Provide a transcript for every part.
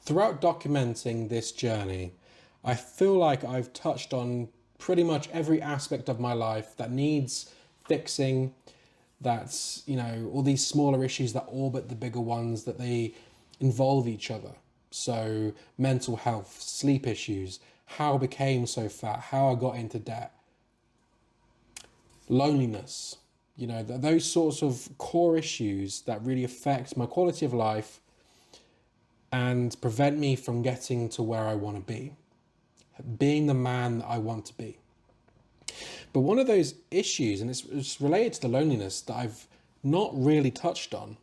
Throughout documenting this journey, I feel like I've touched on pretty much every aspect of my life that needs fixing. That's, all these smaller issues that orbit the bigger ones, that they involve each other. So, mental health, sleep issues, how I became so fat, how I got into debt, loneliness, those sorts of core issues that really affect my quality of life and prevent me from getting to where I want to be, being the man that I want to be. But one of those issues, and it's related to the loneliness that I've not really touched on,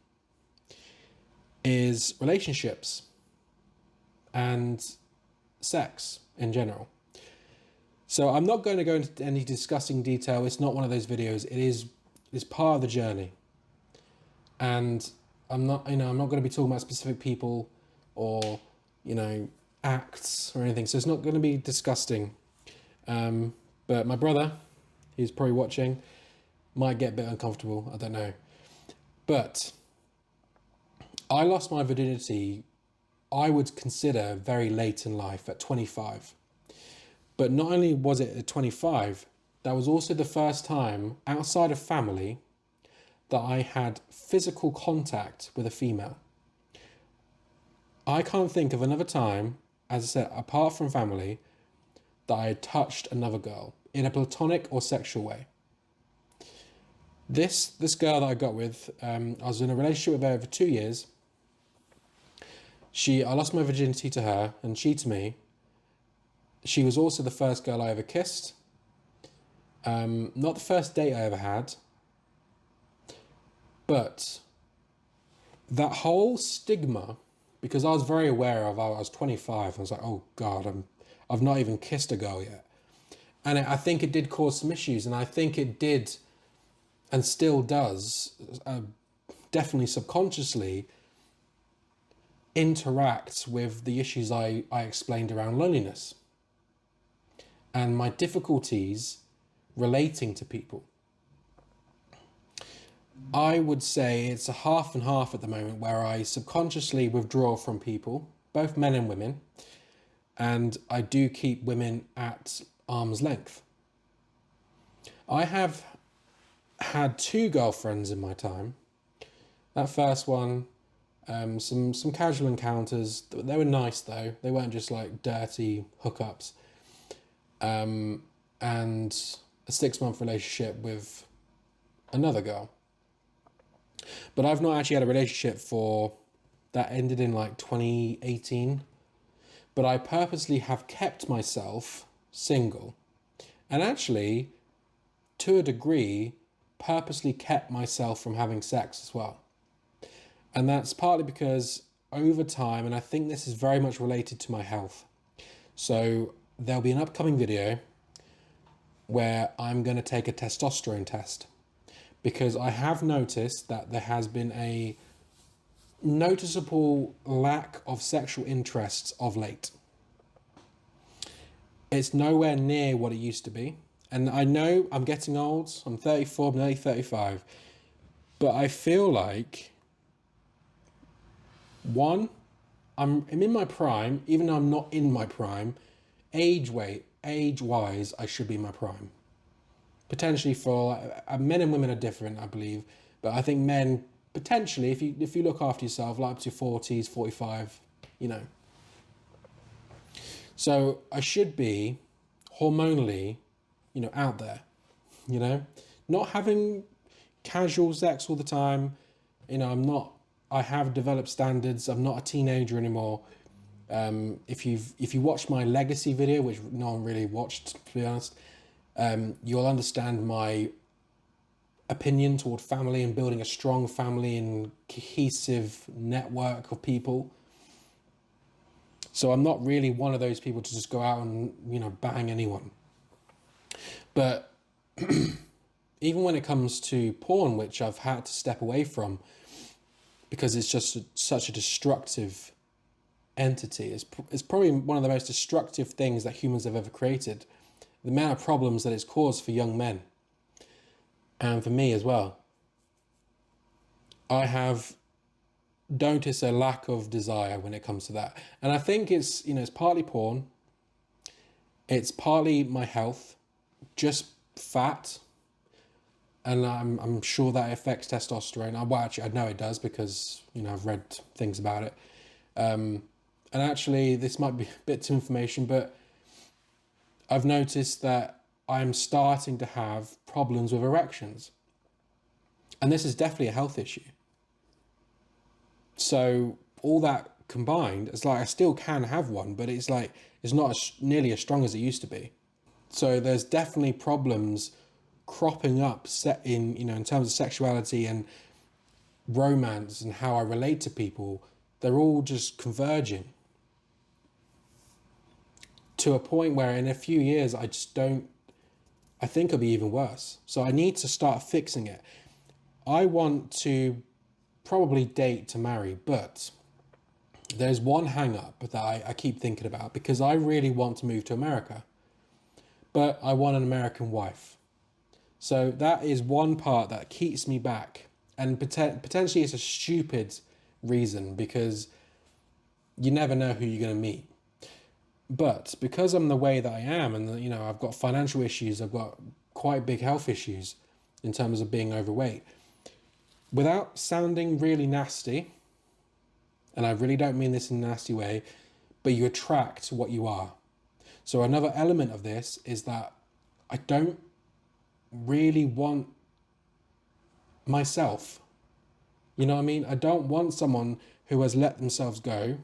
is relationships and sex in general. So I'm not going to go into any discussing detail. It's not one of those videos. It's part of the journey. And I'm not going to be talking about specific people or, acts or anything. So it's not going to be disgusting. But my brother, he's probably watching, might get a bit uncomfortable. I don't know. But I lost my virginity, I would consider very late in life, at 25. But not only was it at 25, that was also the first time outside of family that I had physical contact with a female. I can't think of another time, as I said, apart from family, that I had touched another girl in a platonic or sexual way. This girl that I got with, I was in a relationship with her for 2 years. I lost my virginity to her, and she to me. She was also the first girl I ever kissed. Not the first date I ever had. But that whole stigma, because I was very aware of, I was 25, I was like, oh God, I've not even kissed a girl yet. And I think it did cause some issues, and I think it did, and still does, definitely subconsciously, interact with the issues I explained around loneliness and my difficulties relating to people. I would say it's a half and half at the moment, where I subconsciously withdraw from people, both men and women, and I do keep women at arm's length. I have had 2 girlfriends in my time. That first one, some casual encounters. They were nice though. They weren't just like dirty hookups. And a 6-month relationship with another girl. But I've not actually had a relationship that ended in like 2018. But I purposely have kept myself single. And actually, to a degree, purposely kept myself from having sex as well. And that's partly because over time, and I think this is very much related to my health. So there'll be an upcoming video where I'm going to take a testosterone test, because I have noticed that there has been a noticeable lack of sexual interests of late. It's nowhere near what it used to be. And I know I'm getting old. I'm 34, I'm nearly 35. But I feel like, one, I'm in my prime, even though I'm not in my prime. Age-wise, I should be in my prime. Potentially for men and women are different, I believe. But I think men, potentially, if you look after yourself, like up to 40s, 45, So I should be hormonally, out there, not having casual sex all the time. I have developed standards. I'm not a teenager anymore. If you watch my legacy video, which no one really watched, to be honest, you'll understand my opinion toward family and building a strong family and cohesive network of people. So I'm not really one of those people to just go out and, bang anyone. But even when it comes to porn, which I've had to step away from because it's just such a destructive entity, it's probably one of the most destructive things that humans have ever created. The amount of problems that it's caused for young men, and for me as well. I have notice a lack of desire when it comes to that. And I think it's, it's partly porn, it's partly my health, just fat. And I'm sure that affects testosterone. Well, actually, I know it does because, I've read things about it. And actually, this might be a bit too information, but I've noticed that I'm starting to have problems with erections. And this is definitely a health issue. So all that combined, it's like I still can have one, but it's like it's not nearly as strong as it used to be. So there's definitely problems cropping up set in, in terms of sexuality and romance and how I relate to people. They're all just converging to a point where in a few years I think it'll be even worse. So I need to start fixing it. I want to probably date to marry, but there's one hang up that I keep thinking about, because I really want to move to America, but I want an American wife. So that is one part that keeps me back. And potentially it's a stupid reason, because you never know who you're going to meet. But because I'm the way that I am, and I've got financial issues, I've got quite big health issues in terms of being overweight. Without sounding really nasty, and I really don't mean this in a nasty way, but you attract what you are. So another element of this is that I don't really want myself. You know what I mean? I don't want someone who has let themselves go,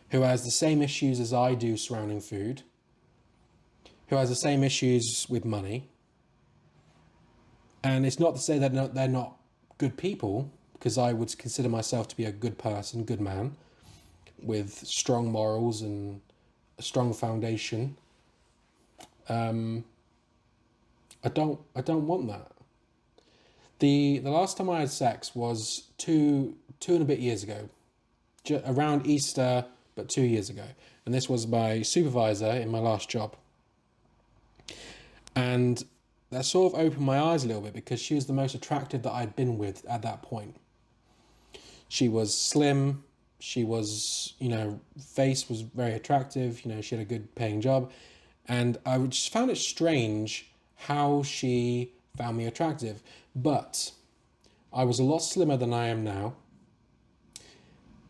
who has the same issues as I do surrounding food, who has the same issues with money. And it's not to say that they're not good people, because I would consider myself to be a good person, good man, with strong morals and a strong foundation. I don't want that. The last time I had sex was two and a bit years ago, around Easter, but 2 years ago. And this was my supervisor in my last job. And that sort of opened my eyes a little bit, because she was the most attractive that I'd been with at that point. She was slim. She was, face was very attractive. She had a good paying job. And I just found it strange how she found me attractive. But I was a lot slimmer than I am now.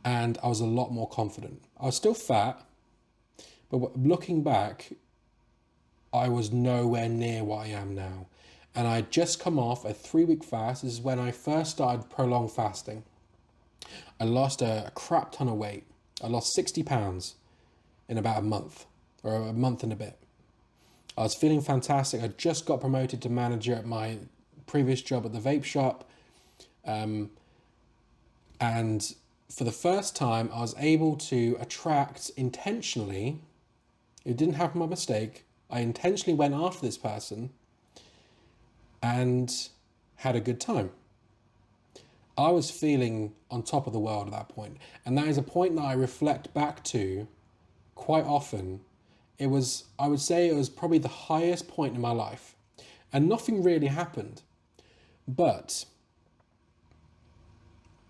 And I was a lot more confident. I was still fat, but looking back, I was nowhere near what I am now. And I'd just come off a 3-week fast. This is when I first started prolonged fasting. I lost a crap ton of weight. I lost 60 pounds in about a month, or a month and a bit. I was feeling fantastic. I just got promoted to manager at my previous job at the vape shop. And for the first time, I was able to attract intentionally. It didn't happen by mistake. I intentionally went after this person and had a good time. I was feeling on top of the world at that point. And that is a point that I reflect back to quite often. I would say it was probably the highest point in my life. And nothing really happened. But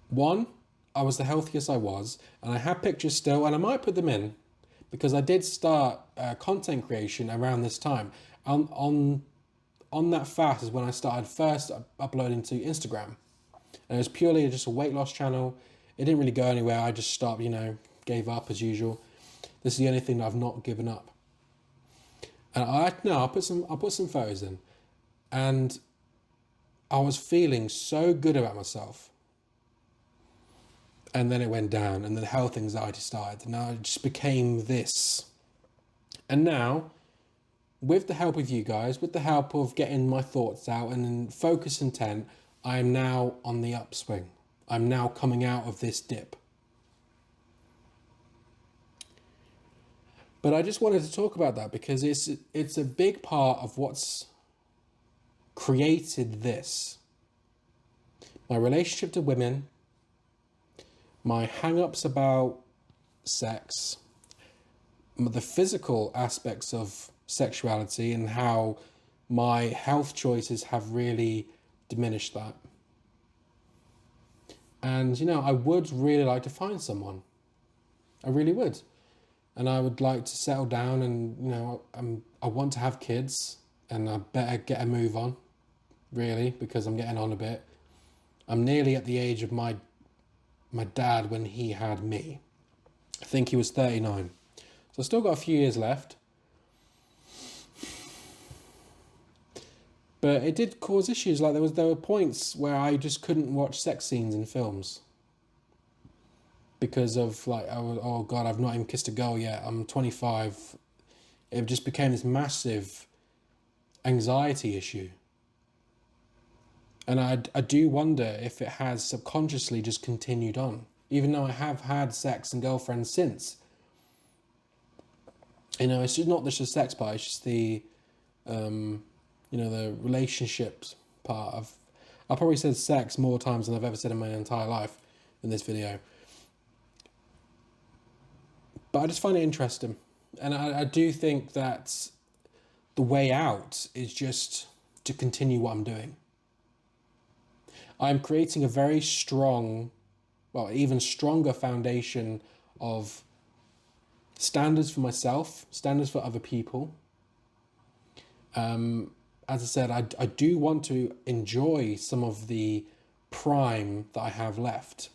one, I was the healthiest I was, and I have pictures still, and I might put them in, because I did start content creation around this time. On that fast is when I started first uploading to Instagram. And it was purely just a weight loss channel. It didn't really go anywhere. I just stopped, gave up as usual. This is the only thing that I've not given up. And I'll put some photos in. And I was feeling so good about myself. And then it went down, and then health anxiety started. And now it just became this. And now, with the help of you guys, with the help of getting my thoughts out and in focus intent, I am now on the upswing. I'm now coming out of this dip. But I just wanted to talk about that, because it's a big part of what's created this. My relationship to women, my hang-ups about sex, the physical aspects of sexuality, and how my health choices have really diminished that. And, I would really like to find someone. I really would. And I would like to settle down and, I want to have kids, and I better get a move on, really, because I'm getting on a bit. I'm nearly at the age of my dad when he had me. I think he was 39. So I still got a few years left. But it did cause issues. Like there were points where I just couldn't watch sex scenes in films because of like, oh God, I've not even kissed a girl yet. I'm 25. It just became this massive anxiety issue. And I do wonder if it has subconsciously just continued on, even though I have had sex and girlfriends since. It's just not just the sex part, it's just the the relationships part of. I probably said sex more times than I've ever said in my entire life in this video. But I just find it interesting. And I do think that the way out is just to continue what I'm doing. I'm creating a very strong, well, even stronger foundation of standards for myself, standards for other people. As I said, I do want to enjoy some of the prime that I have left.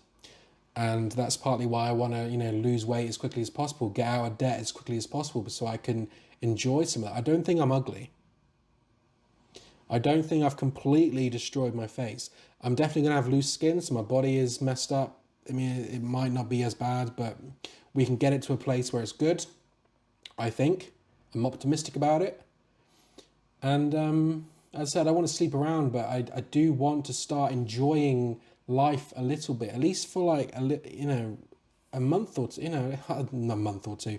And that's partly why I want to, lose weight as quickly as possible, get out of debt as quickly as possible, so I can enjoy some of that. I don't think I'm ugly. I don't think I've completely destroyed my face. I'm definitely going to have loose skin, so my body is messed up. I mean, it might not be as bad, but we can get it to a place where it's good, I think. I'm optimistic about it. And as I said, I want to sleep around, but I do want to start enjoying life a little bit, at least for like a month or two, a month or two.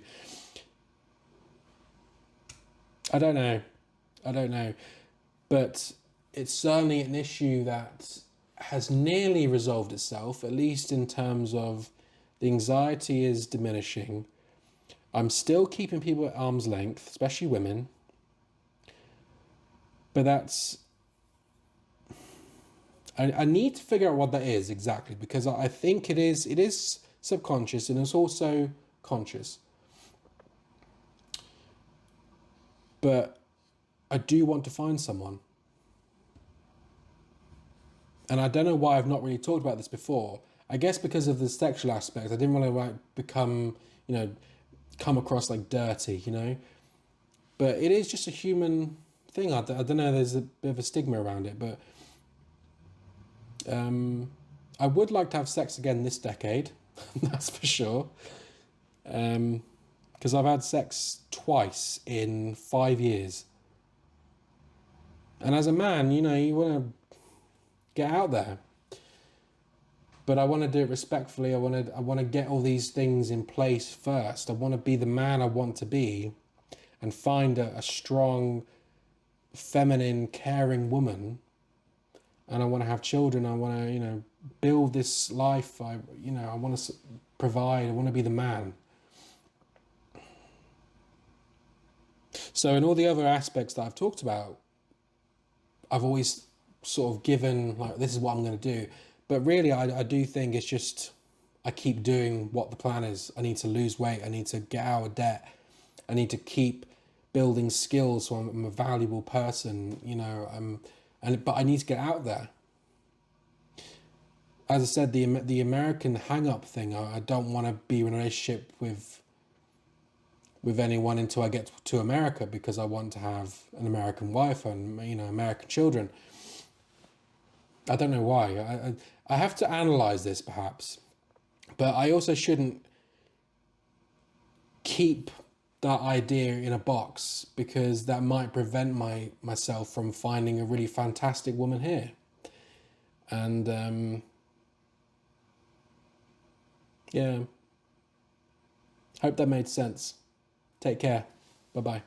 I don't know, but it's certainly an issue that has nearly resolved itself, at least in terms of the anxiety is diminishing. I'm still keeping people at arm's length, especially women, but that's. I need to figure out what that is exactly, because I think it is subconscious and it's also conscious. But I do want to find someone. And I don't know why I've not really talked about this before. I guess because of the sexual aspect, I didn't want to become, come across like dirty, But it is just a human thing. I don't know, there's a bit of a stigma around it, but I would like to have sex again this decade, that's for sure. Because I've had sex twice in 5 years. And as a man, you want to get out there. But I want to do it respectfully. I want to get all these things in place first. I want to be the man I want to be and find a strong, feminine, caring woman. And I want to have children. I want to, build this life. I want to provide. I want to be the man. So in all the other aspects that I've talked about, I've always sort of given like, this is what I'm going to do. But really, I do think it's just, I keep doing what the plan is. I need to lose weight. I need to get out of debt. I need to keep building skills so I'm a valuable person, but I need to get out there. As I said, the American hang-up thing, I don't want to be in a relationship with anyone until I get to America, because I want to have an American wife and, American children. I don't know why. I have to analyze this perhaps, but I also shouldn't keep that idea in a box, because that might prevent myself from finding a really fantastic woman here. And yeah, hope that made sense. Take care. Bye-bye.